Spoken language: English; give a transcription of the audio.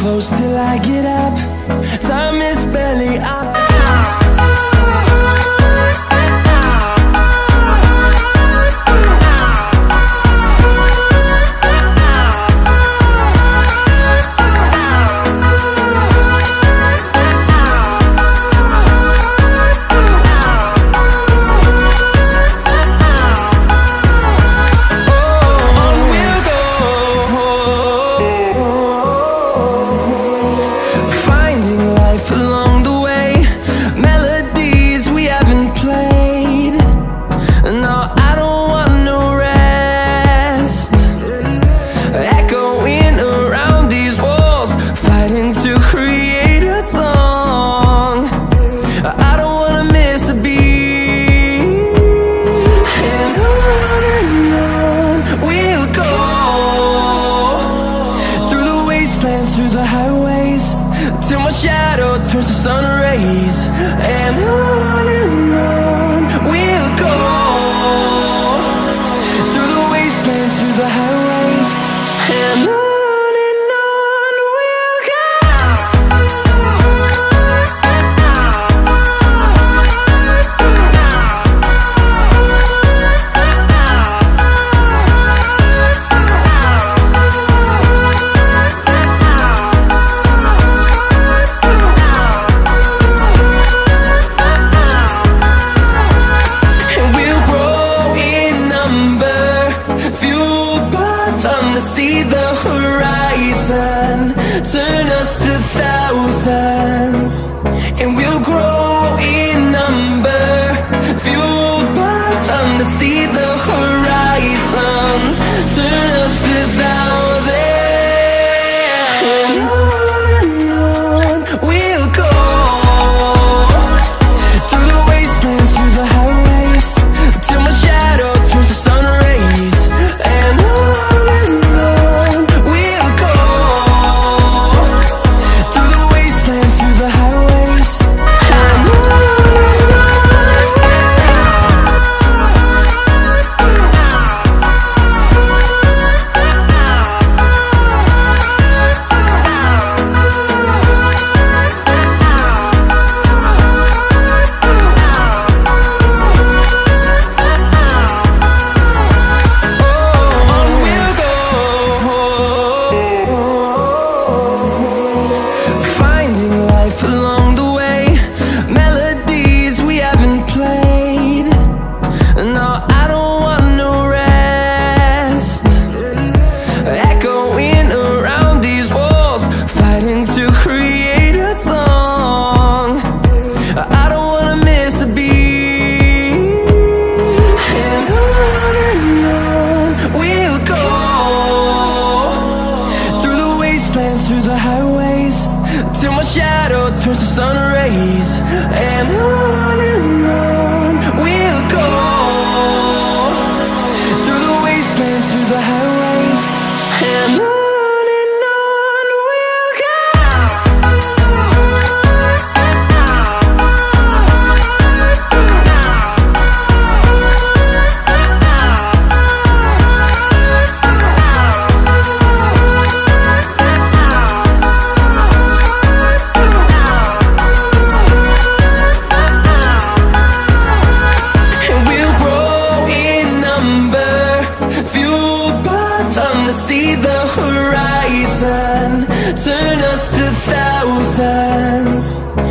close till I get up. Time is barely on our side. Through the highways, till my shadow turns to sun rays. And on we'll go, through the wastelands, through the highways. And on we'll go. See the horizon, turn us to thousands, and we'll grow in number, fueled by them. To see the horizon, turn us to thousands, and on we'll go, through the wastelands, through the highways, till my shadow turns to sun rays. And through the highways, till my shadow turns to sun rays. And on we'll go, through the wastelands, through the highways. And on. Fueled by them to see the horizon.